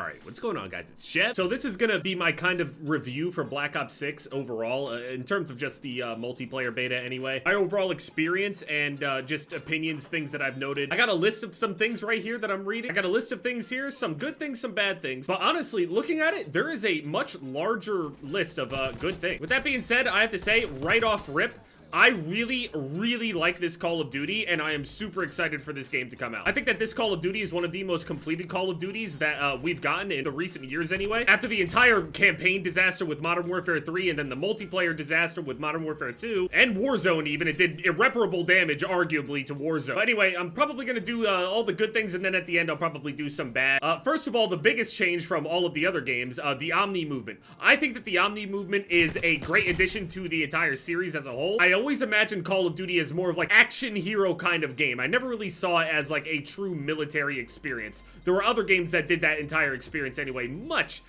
Alright, what's going on, guys? It's Chef. So this is gonna be my kind of review for Black Ops 6 overall, in terms of just the multiplayer beta anyway. My overall experience and just opinions, things that I've noted. I got a list of some things right here that I'm reading. I got a list of things here, some good things, some bad things. But honestly, looking at it, there is a much larger list of good things. With that being said, I have to say, right off rip, I really like this Call of Duty, and I am super excited for this game to come out. I think that this Call of Duty is one of the most completed Call of Duties that we've gotten in the recent years anyway. After the entire campaign disaster with Modern Warfare 3, and then the multiplayer disaster with Modern Warfare 2, and Warzone even, it did irreparable damage, arguably, to Warzone. But anyway, I'm probably gonna do all the good things, and then at the end, I'll probably do some bad. First of all, the biggest change from all of the other games, the Omni movement. I think that the Omni movement is a great addition to the entire series as a whole. I always imagined Call of Duty as more of like action hero kind of game. I never really saw it as like a true military experience. There were other games that did that entire experience anyway, much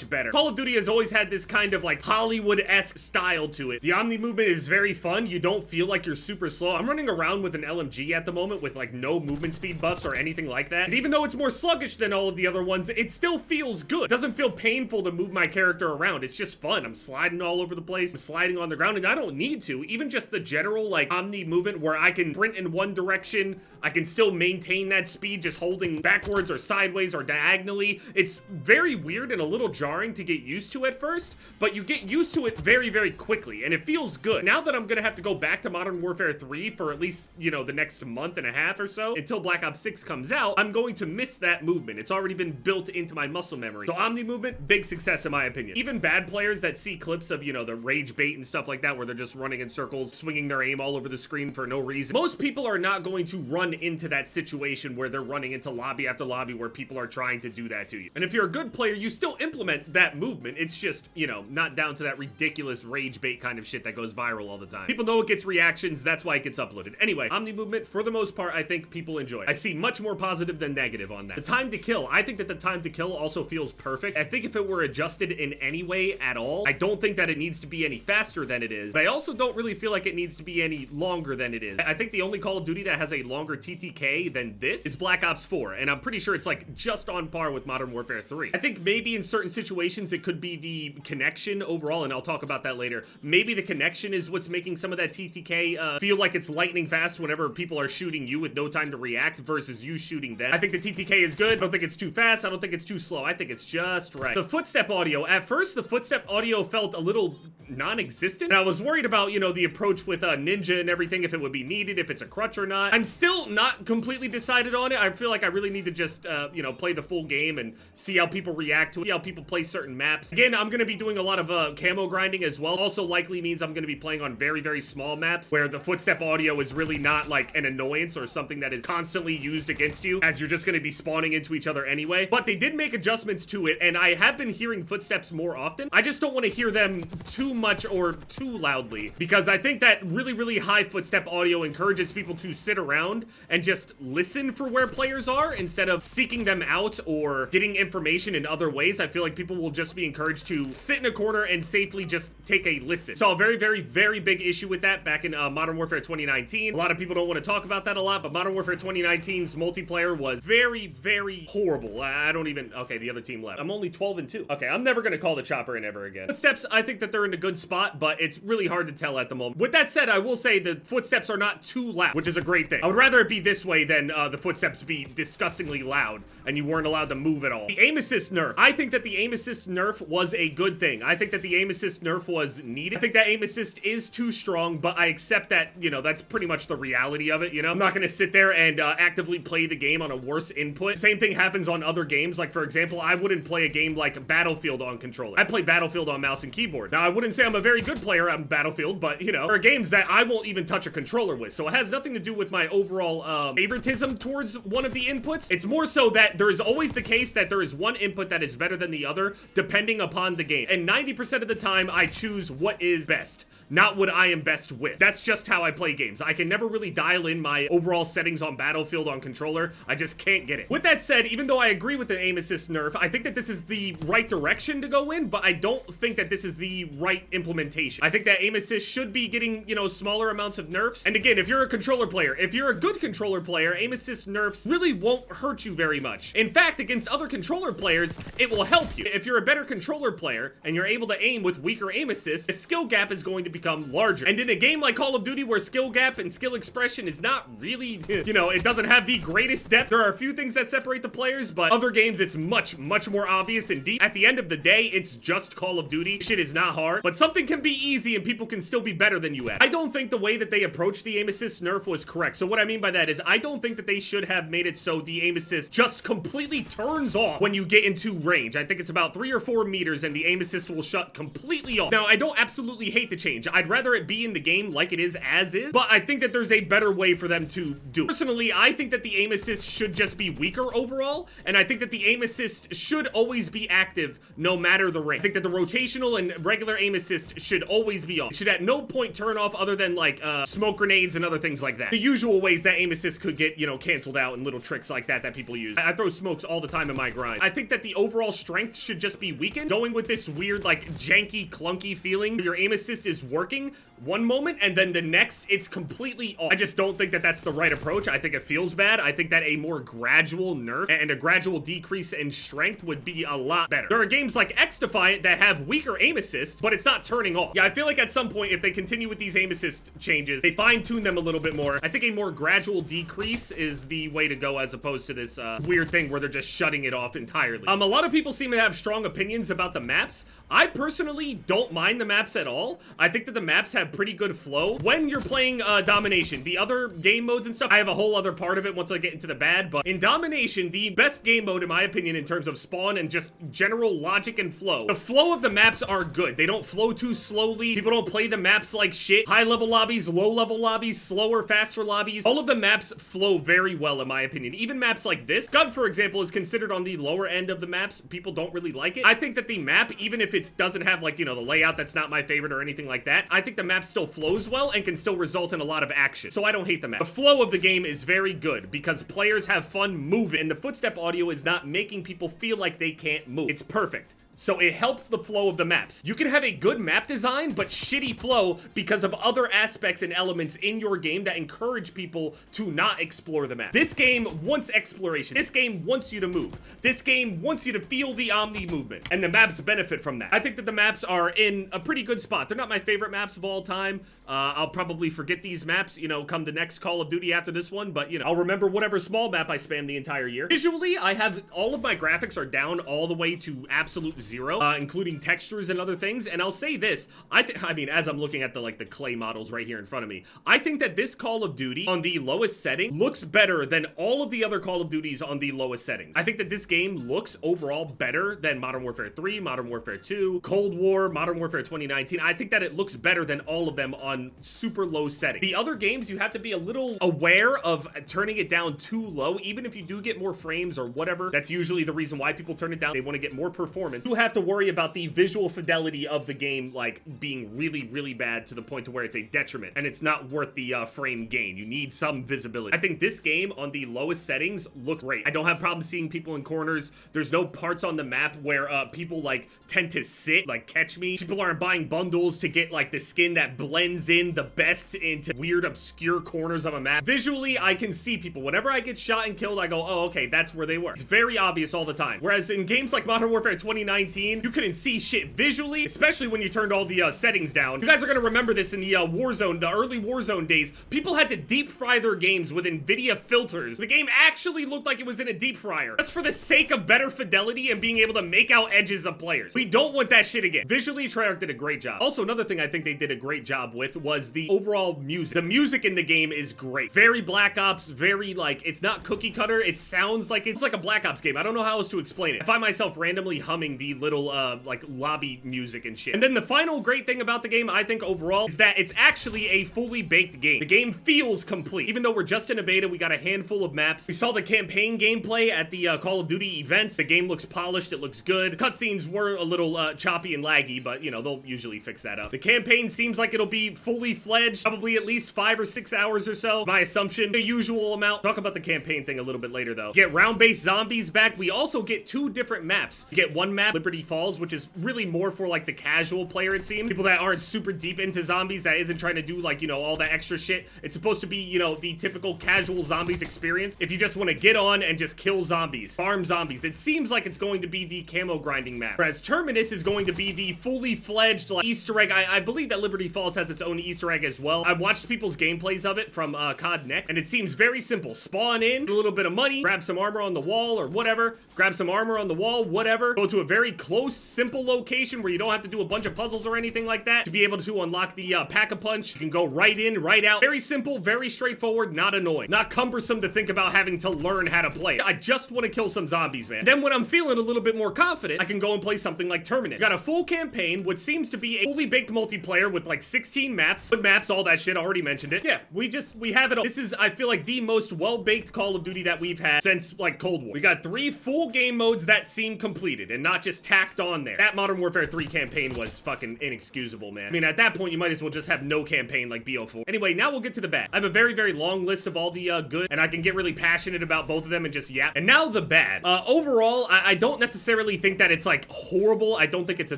better. Call of Duty has always had this kind of like Hollywood-esque style to it. The Omni movement is very fun. You don't feel like you're super slow. I'm running around with an LMG at the moment with like no movement speed buffs or anything like that. And even though it's more sluggish than all of the other ones, it still feels good. It doesn't feel painful to move my character around. It's just fun. I'm sliding all over the place. I'm sliding on the ground, and I don't need to. Even just the general like Omni movement where I can sprint in one direction, I can still maintain that speed just holding backwards or sideways or diagonally. It's very weird and a little jarring to get used to at first, but you get used to it very quickly, and it feels good. Now that I'm gonna have to go back to Modern Warfare 3 for at least, you know, the next month and a half or so, until Black Ops 6 comes out, I'm going to miss that movement. It's already been built into my muscle memory. So Omni movement, big success in my opinion. Even bad players that see clips of, you know, the rage bait and stuff like that, where they're just running in circles, swinging their aim all over the screen for no reason. Most people are not going to run into that situation where they're running into lobby after lobby where people are trying to do that to you. And if you're a good player, you still implement that movement. It's just, you know, not down to that ridiculous rage bait kind of shit that goes viral all the time. People know it gets reactions, that's why it gets uploaded. Anyway, Omni movement, for the most part, I think people enjoy. I see much more positive than negative on that. The time to kill, I think that the time to kill also feels perfect. I think if it were adjusted in any way at all, I don't think that it needs to be any faster than it is, but I also don't really feel like it needs to be any longer than it is. I think the only Call of Duty that has a longer TTK than this is Black Ops 4, and I'm pretty sure it's like just on par with Modern Warfare 3. I think maybe in certain situations it could be the connection overall, and I'll talk about that later. Maybe the connection is what's making some of that TTK feel like it's lightning fast whenever people are shooting you with no time to react versus you shooting them. I think the TTK is good. I don't think it's too fast. I don't think it's too slow. I think it's just right. The footstep audio. At first, the footstep audio felt a little non-existent, and I was worried about, you know, the approach with Ninja and everything, if it would be needed, if it's a crutch or not. I'm still not completely decided on it. I feel like I really need to just, you know, play the full game and see how people react to it, see how people play certain maps. Again, I'm gonna be doing a lot of camo grinding as well. Also likely means I'm gonna be playing on very small maps where the footstep audio is really not like an annoyance or something that is constantly used against you, as you're just gonna be spawning into each other anyway. But they did make adjustments to it, and I have been hearing footsteps more often. I just don't want to hear them too much or too loudly, because I think that really high footstep audio encourages people to sit around and just listen for where players are instead of seeking them out or getting information in other ways. I feel like people will just be encouraged to sit in a corner and safely just take a listen. So a very big issue with that back in Modern Warfare 2019. A lot of people don't want to talk about that a lot, but Modern Warfare 2019's multiplayer was very horrible. I don't even, okay, the other team left. I'm only 12-2. Okay, I'm never gonna call the chopper in ever again. Footsteps, I think that they're in a good spot, but it's really hard to tell at the moment. With that said, I will say the footsteps are not too loud, which is a great thing. I would rather it be this way than the footsteps be disgustingly loud and you weren't allowed to move at all. The aim assist nerf. I think that the aim assist nerf was a good thing. I think that the aim assist nerf was needed. I think that aim assist is too strong, but I accept that, you know, that's pretty much the reality of it, you know? I'm not gonna sit there and actively play the game on a worse input. Same thing happens on other games. Like, for example, I wouldn't play a game like Battlefield on controller. I play Battlefield on mouse and keyboard. Now, I wouldn't say I'm a very good player on Battlefield, but, you know, there are games that I won't even touch a controller with, so it has nothing to do with my overall favoritism towards one of the inputs. It's more so that there is always the case that there is one input that is better than the other, depending upon the game. And 90% of the time, I choose what is best, not what I am best with. That's just how I play games. I can never really dial in my overall settings on Battlefield on controller. I just can't get it. With that said, even though I agree with the aim assist nerf, I think that this is the right direction to go in, but I don't think that this is the right implementation. I think that aim assist should be getting, you know, smaller amounts of nerfs. And again, if you're a controller player, if you're a good controller player, aim assist nerfs really won't hurt you very much. In fact, against other controller players, it will help you. If you're a better controller player and you're able to aim with weaker aim assist, the skill gap is going to become larger. And in a game like Call of Duty where skill gap and skill expression is not really, you know, it doesn't have the greatest depth, there are a few things that separate the players, but other games it's much more obvious and deep. At the end of the day, it's just Call of Duty. Shit is not hard, but something can be easy and people can still be better than you at. I don't think the way that they approached the aim assist nerf was correct. So what I mean by that is I don't think that they should have made it so the aim assist just completely turns off when you get into range. I think it's about 3 or 4 meters and the aim assist will shut completely off. Now, I don't absolutely hate the change. I'd rather it be in the game like it is as is, but I think that there's a better way for them to do it. Personally, I think that the aim assist should just be weaker overall, and I think that the aim assist should always be active no matter the range. I think that the rotational and regular aim assist should always be on. It should at no point turn off other than like smoke grenades and other things like that. The usual ways that aim assist could get, you know, canceled out and little tricks like that that people use. I throw smokes all the time in my grind. I think that the overall strength should just be weakened, going with this weird like janky, clunky feeling where your aim assist is working one moment and then the next it's completely off. I just don't think that that's the right approach. I think it feels bad. I think that a more gradual nerf and a gradual decrease in strength would be a lot better. There are games like X-Defiant that have weaker aim assist, but it's not turning off. Yeah, I feel like at some point, if they continue with these aim assist changes, they fine-tune them a little bit more. I think a more gradual decrease is the way to go as opposed to this weird thing where they're just shutting it off entirely. A lot of people seem to have strong opinions about the maps. I personally don't mind the maps at all. I think that the maps have pretty good flow when you're playing Domination. The other game modes and stuff, I have a whole other part of it once I get into the bad, but in Domination, the best game mode in my opinion in terms of spawn and just general logic and flow, the flow of the maps are good. They don't flow too slowly. People don't play the maps like shit. High level lobbies, low level lobbies, slower, faster lobbies. All of the maps flow very well in my opinion. Even maps like this, Scud for example is considered on the lower end of the maps. People don't really like it. I think that the map, even if it doesn't have like, you know, the layout that's not my favorite or anything like that, I think the map still flows well and can still result in a lot of action. So I don't hate the map. The flow of the game is very good because players have fun moving and the footstep audio is not making people feel like they can't move. It's perfect. So it helps the flow of the maps. You can have a good map design, but shitty flow because of other aspects and elements in your game that encourage people to not explore the map. This game wants exploration. This game wants you to move. This game wants you to feel the Omni movement, and the maps benefit from that. I think that the maps are in a pretty good spot. They're not my favorite maps of all time. I'll probably forget these maps, you know, come the next Call of Duty after this one, but, you know, I'll remember whatever small map I spammed the entire year. Visually, I have all of my graphics are down all the way to absolute zero, including textures and other things, and I'll say this, I mean, as I'm looking at the, like, the clay models right here in front of me, I think that this Call of Duty on the lowest setting looks better than all of the other Call of Duties on the lowest settings. I think that this game looks overall better than Modern Warfare 3, Modern Warfare 2, Cold War, Modern Warfare 2019. I think that it looks better than all of them on super low setting. The other games, you have to be a little aware of turning it down too low, even if you do get more frames or whatever. That's usually the reason why people turn it down. They want to get more performance. You have to worry about the visual fidelity of the game, like, being really bad to the point to where it's a detriment, and it's not worth the frame gain. You need some visibility. I think this game on the lowest settings looks great. I don't have problems seeing people in corners. There's no parts on the map where people, like, tend to sit, like, catch me. People aren't buying bundles to get, like, the skin that blends in the best into weird obscure corners of a map. Visually, I can see people. Whenever I get shot and killed, I go, oh, okay, that's where they were. It's very obvious all the time. Whereas in games like Modern Warfare 2019, you couldn't see shit visually, especially when you turned all the settings down. You guys are gonna remember this in the Warzone, the early Warzone days. People had to deep fry their games with NVIDIA filters. The game actually looked like it was in a deep fryer, just for the sake of better fidelity and being able to make out edges of players. We don't want that shit again. Visually, Treyarch did a great job. Also, another thing I think they did a great job with was the overall music. The music in the game is great. Very Black Ops, very, like, it's not cookie cutter. It sounds like it's like a Black Ops game. I don't know how else to explain it. I find myself randomly humming the little, like, lobby music and shit. And then the final great thing about the game, I think overall, is that it's actually a fully baked game. The game feels complete. Even though we're just in a beta, we got a handful of maps. We saw the campaign gameplay at the Call of Duty events. The game looks polished. It looks good. Cutscenes were a little choppy and laggy, but, you know, they'll usually fix that up. The campaign seems like it'll be fully fledged, probably at least 5 or 6 hours or so. My assumption, the usual amount. Talk about the campaign thing a little bit later, though. Get round-based zombies back. We also get 2 different maps. You get one map Liberty Falls, which is really more for like the casual player, it seems. People that aren't super deep into zombies, that isn't trying to do like, you know, all that extra shit. It's supposed to be, you know, the typical casual zombies experience. If you just want to get on and just kill zombies, farm zombies, it seems like it's going to be the camo grinding map. Whereas Terminus is going to be the fully fledged like Easter egg. I believe that Liberty Falls has its own Easter egg as well. I watched people's gameplays of it from COD Next, and it seems very simple. Spawn in, get a little bit of money, grab some armor on the wall or whatever, grab some armor on the wall, whatever, go to a very close, simple location where you don't have to do a bunch of puzzles or anything like that to be able to unlock the pack-a-punch. You can go right in, right out. Very simple, very straightforward, not annoying, not cumbersome to think about having to learn how to play. I just want to kill some zombies, man. Then when I'm feeling a little bit more confident, I can go and play something like Terminus. Got a full campaign, what seems to be a fully baked multiplayer with like 16 maps, good maps, all that shit, I already mentioned it. Yeah, we have it all. This is, I feel like, the most well-baked Call of Duty that we've had since like Cold War. We got 3 full game modes that seem completed and not just tacked on there. That Modern Warfare 3 campaign was fucking inexcusable, man. I mean, at that point, you might as well just have no campaign like BO4. Anyway, now we'll get to the bad. I have a very, very long list of all the good, and I can get really passionate about both of them and just yap. And now the bad. Overall, I don't necessarily think that it's like horrible. I don't think it's a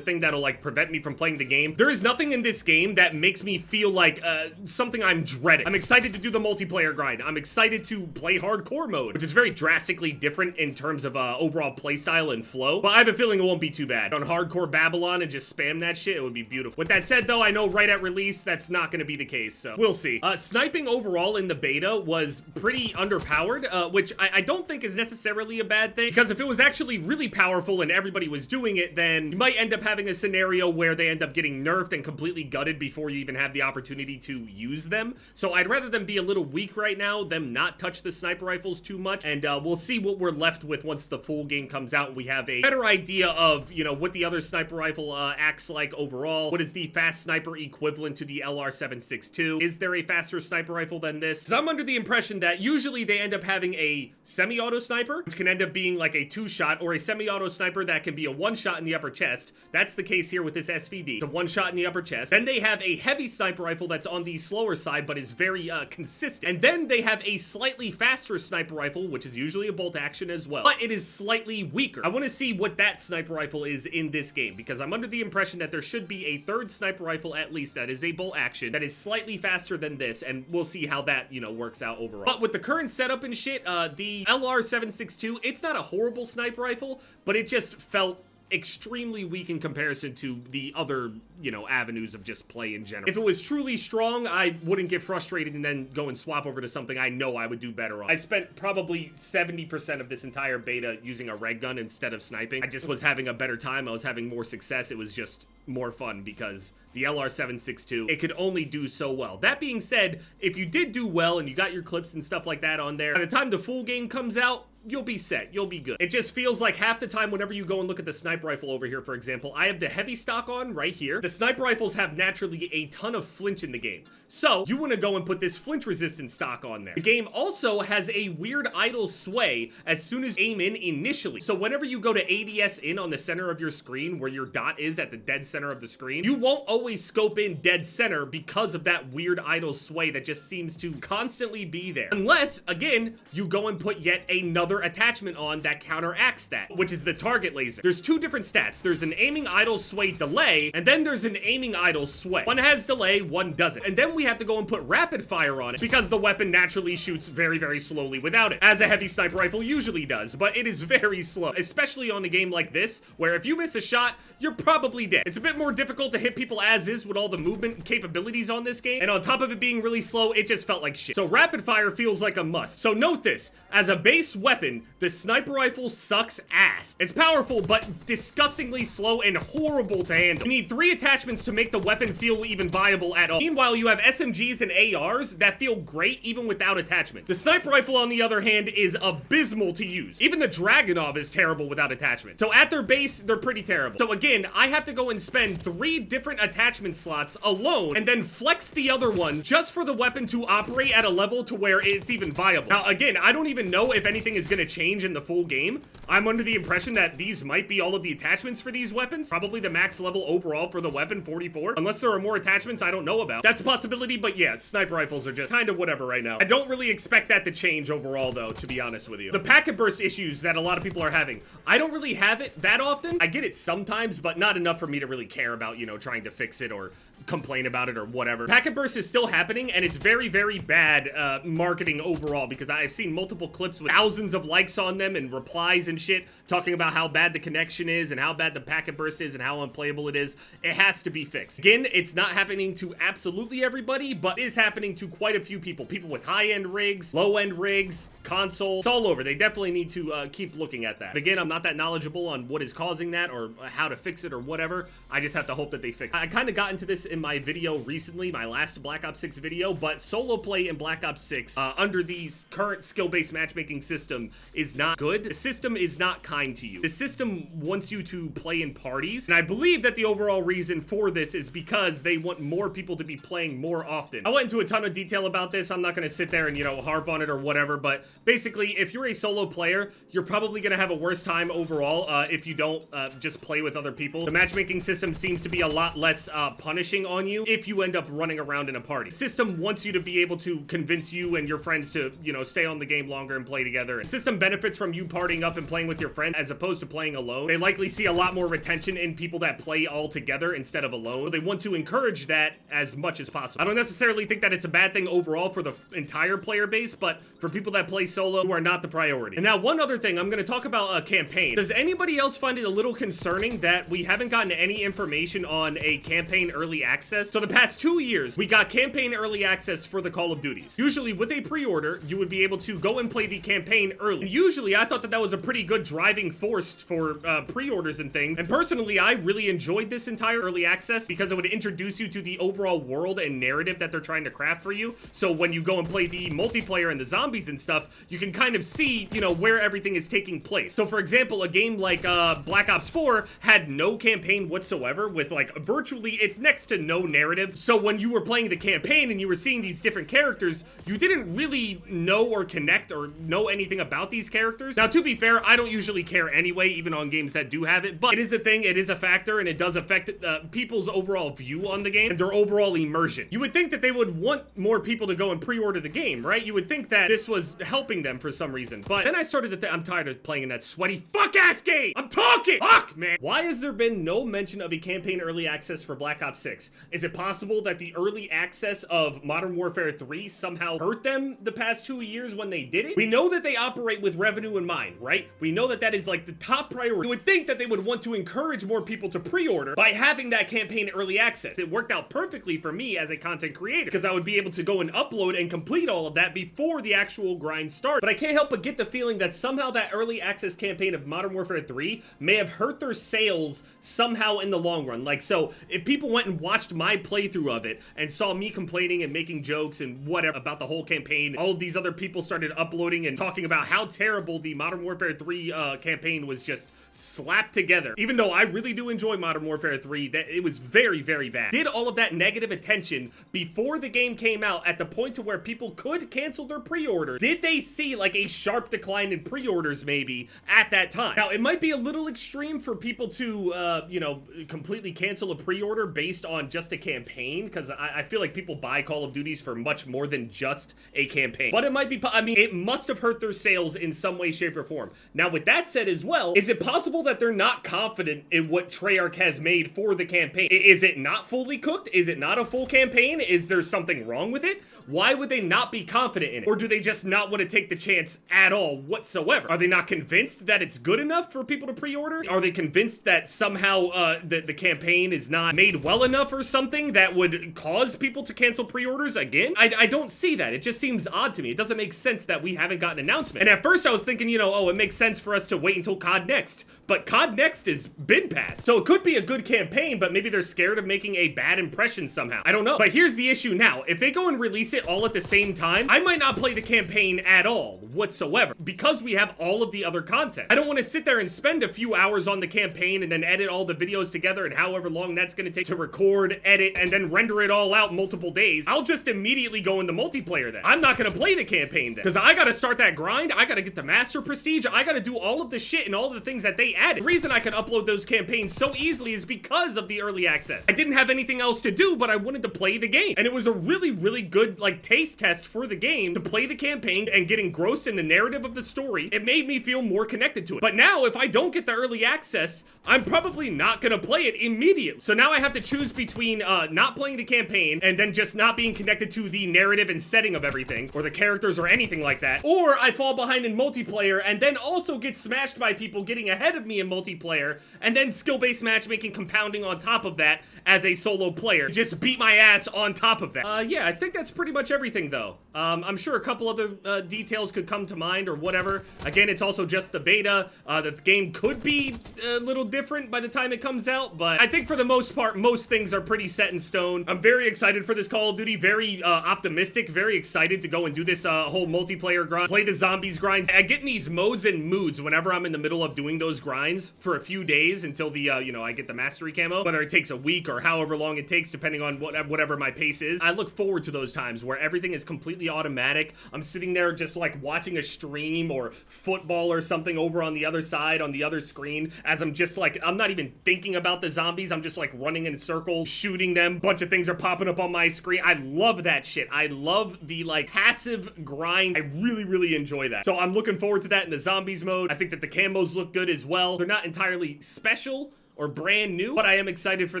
thing that'll like prevent me from playing the game. There is nothing in this game that makes me feel like something I'm dreading. I'm excited to do the multiplayer grind. I'm excited to play hardcore mode, which is very drastically different in terms of overall playstyle and flow. But I have a feeling it won't be too bad. On hardcore Babylon and just spam that shit, it would be beautiful. With that said, though, I know right at release that's not going to be the case, so we'll see. Sniping overall in the beta was pretty underpowered, which I don't think is necessarily a bad thing, because if it was actually really powerful and everybody was doing it, then you might end up having a scenario where they end up getting nerfed and completely gutted before you even have the opportunity to use them. So I'd rather them be a little weak right now, them not touch the sniper rifles too much, and we'll see what we're left with once the full game comes out and we have a better idea of, you know, what the other sniper rifle acts like overall. What is the fast sniper equivalent to the LR762? Is there a faster sniper rifle than this? Because I'm under the impression that usually they end up having a semi-auto sniper, which can end up being like a 2-shot, or a semi-auto sniper that can be a 1-shot in the upper chest. That's the case here with this SVD. It's a 1-shot in the upper chest. Then they have a heavy sniper rifle that's on the slower side, but is very consistent. And then they have a slightly faster sniper rifle, which is usually a bolt action as well, but it is slightly weaker. I want to see what that sniper rifle is in this game, because I'm under the impression that there should be a third sniper rifle at least that is a bolt action that is slightly faster than this, and we'll see how that, you know, works out overall. But with the current setup and shit, the LR762, it's not a horrible sniper rifle, but it just felt extremely weak in comparison to the other, you know, avenues of just play in general. If it was truly strong, I wouldn't get frustrated and then go and swap over to something I know I would do better on. I spent probably 70% of this entire beta using a red gun instead of sniping. I just was having a better time. I was having more success. It was just more fun because the LR762, it could only do so well. That being said, if you did do well and you got your clips and stuff like that on there, by the time the full game comes out, you'll be set. You'll be good. It just feels like half the time whenever you go and look at the sniper rifle over here, for example, I have the heavy stock on right here. The sniper rifles have naturally a ton of flinch in the game. So you want to go and put this flinch resistant stock on there. The game also has a weird idle sway as soon as aim in initially. So whenever you go to ADS in on the center of your screen where your dot is at the dead center of the screen, you won't always scope in dead center because of that weird idle sway that just seems to constantly be there. Unless, again, you go and put yet another attachment on that counteracts that, which is the target laser. There's 2 different stats. There's an aiming idle sway delay, and then there's an aiming idle sway. One has delay, one doesn't. And then we have to go and put rapid fire on it because the weapon naturally shoots very, very slowly without it, as a heavy sniper rifle usually does, but it is very slow, especially on a game like this, where if you miss a shot, you're probably dead. It's a bit more difficult to hit people as is with all the movement capabilities on this game, and on top of it being really slow, it just felt like shit. So rapid fire feels like a must. So note this, as a base weapon, the sniper rifle sucks ass. It's powerful, but disgustingly slow and horrible to handle. You need 3 attachments to make the weapon feel even viable at all. Meanwhile, you have SMGs and ARs that feel great even without attachments. The sniper rifle, on the other hand, is abysmal to use. Even the Dragunov is terrible without attachments. So at their base, they're pretty terrible. So again, I have to go and spend 3 different attachment slots alone and then flex the other ones just for the weapon to operate at a level to where it's even viable. Now, again, I don't even know if anything is gonna change in the full game. I'm under the impression that these might be all of the attachments for these weapons. Probably the max level overall for the weapon, 44. Unless there are more attachments I don't know about. That's a possibility, but yeah, sniper rifles are just kind of whatever right now. I don't really expect that to change overall, though, to be honest with you. The packet burst issues that a lot of people are having, I don't really have it that often. I get it sometimes, but not enough for me to really care about, you know, trying to fix it or complain about it or whatever. Packet burst is still happening, and it's very, very bad marketing overall, because I've seen multiple clips with thousands of likes on them and replies and shit talking about how bad the connection is and how bad the packet burst is and how unplayable it is. It has to be fixed. Again, it's not happening to absolutely everybody, but is happening to quite a few people. People with high-end rigs, low-end rigs, consoles, it's all over. They definitely need to keep looking at that. But again, I'm not that knowledgeable on what is causing that or how to fix it or whatever. I just have to hope that they fix it. I kind of got into this in my video recently, my last Black Ops 6 video, but solo play in Black Ops 6 under the current skill-based matchmaking system is not good. The system is not kind to you. The system wants you to play in parties, and I believe that the overall reason for this is because they want more people to be playing more often. I went into a ton of detail about this. I'm not going to sit there and, you know, harp on it or whatever, but basically, if you're a solo player, you're probably going to have a worse time overall if you don't just play with other people. The matchmaking system seems to be a lot less punishing on you if you end up running around in a party. The system wants you to be able to convince you and your friends to, you know, stay on the game longer and play together. The system benefits from you partying up and playing with your friends as opposed to playing alone. They likely see a lot more retention in people that play all together instead of alone. They want to encourage that as much as possible. I don't necessarily think that it's a bad thing overall for the entire player base, but for people that play solo who are not the priority. And now one other thing, I'm going to talk about a campaign. Does anybody else find it a little concerning that we haven't gotten any information on a campaign early access? So the past 2 years, we got campaign early access for the Call of Duties. Usually with a pre-order, you would be able to go and play the campaign early. And usually I thought that that was a pretty good driving force for pre-orders and things. And personally, I really enjoyed this entire early access because it would introduce you to the overall world and narrative that they're trying to craft for you. So when you go and play the multiplayer and the zombies and stuff, you can kind of see, you know, where everything is taking place. So for example, a game like Black Ops 4 had no campaign whatsoever with like virtually, it's next to no narrative. So when you were playing the campaign and you were seeing these different characters, you didn't really know or connect or know anything about these characters. Now, to be fair, I don't usually care anyway, even on games that do have it, but it is a thing, it is a factor, and it does affect people's overall view on the game and their overall immersion. You would think that they would want more people to go and pre-order the game, right? You would think that this was helping them for some reason, but then I started to think, I'm tired of playing in that sweaty fuck-ass game! I'm talking! Fuck, man! Why has there been no mention of a campaign early access for Black Ops 6? Is it possible that the early access of Modern Warfare 3 somehow hurt them the past 2 years when they did it? We know that they operate with revenue in mind, right? We know that that is like the top priority. You would think that they would want to encourage more people to pre-order by having that campaign early access. It worked out perfectly for me as a content creator because I would be able to go and upload and complete all of that before the actual grind started. But I can't help but get the feeling that somehow that early access campaign of Modern Warfare 3 may have hurt their sales somehow in the long run. Like, so if people went and watched my playthrough of it and saw me complaining and making jokes and whatever about the whole campaign, all of these other people started uploading and talking about how terrible the Modern Warfare 3 campaign was just slapped together. Even though I really do enjoy Modern Warfare 3, that it was very, very bad. Did all of that negative attention before the game came out at the point to where people could cancel their pre-orders? Did they see like a sharp decline in pre-orders maybe at that time? Now, it might be a little extreme for people to, you know, completely cancel a pre-order based on just a campaign, because I feel like people buy Call of Duties for much more than just a campaign. But it might be, I mean, it must have hurt their sales in some way, shape, or form. Now, with that said as well, is it possible that they're not confident in what Treyarch has made for the campaign? Is it not fully cooked? Is it not a full campaign? Is there something wrong with it? Why would they not be confident in it? Or do they just not want to take the chance at all whatsoever? Are they not convinced that it's good enough for people to pre-order? Are they convinced that somehow the campaign is not made well enough or something that would cause people to cancel pre-orders again? I don't see that. It just seems odd to me. It doesn't make sense that we haven't gotten an announcement. And at first I was thinking, you know, oh, it makes sense for us to wait until COD Next. But COD Next has been passed. So it could be a good campaign, but maybe they're scared of making a bad impression somehow. I don't know. But here's the issue now. If they go and release it all at the same time, I might not play the campaign at all whatsoever because we have all of the other content. I don't want to sit there and spend a few hours on the campaign and then edit all the videos together and however long that's going to take to record record, edit, and then render it all out multiple days, I'll just immediately go into multiplayer then. I'm not gonna play the campaign then, because I gotta start that grind, I gotta get the master prestige, I gotta do all of the shit and all of the things that they added. The reason I could upload those campaigns so easily is because of the early access. I didn't have anything else to do, but I wanted to play the game. And it was a really, really good, like, taste test for the game to play the campaign and get engrossed in the narrative of the story. It made me feel more connected to it. But now, if I don't get the early access, I'm probably not gonna play it immediately. So now I have to choose between not playing the campaign and then just not being connected to the narrative and setting of everything, or the characters or anything like that. Or I fall behind in multiplayer and then also get smashed by people getting ahead of me in multiplayer, and then skill-based matchmaking compounding on top of that as a solo player. Just beat my ass on top of that. Yeah, I think that's pretty much everything though. I'm sure a couple other details could come to mind or whatever. Again, it's also just the beta. The game could be a little different by the time it comes out, but I think for the most part, most things are pretty set in stone. I'm very excited for this Call of Duty, very optimistic, very excited to go and do this whole multiplayer grind, play the zombies grinds. I get in these modes and moods whenever I'm in the middle of doing those grinds for a few days until the, you know, I get the mastery camo, whether it takes a week or however long it takes, depending on whatever my pace is. I look forward to those times where everything is completely automatic. I'm sitting there just like watching a stream or football or something over on the other side, on the other screen, as I'm just like, I'm not even thinking about the zombies. I'm just like running in circles, shooting them. Bunch of things are popping up on my screen. I love that shit. I love the like passive grind. I really, really enjoy that. So I'm looking forward to that in the zombies mode. I think that the camos look good as well. They're not entirely special or brand new, but I am excited for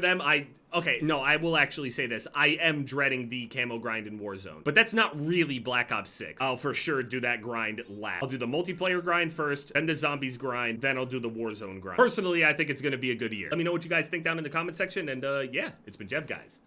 them. Okay, no, I will actually say this. I am dreading the camo grind in Warzone, but that's not really Black Ops 6. I'll for sure do that grind last. I'll do the multiplayer grind first, then the zombies grind, then I'll do the Warzone grind. Personally, I think it's gonna be a good year. Let me know what you guys think down in the comment section, and yeah, it's been Jeff, guys.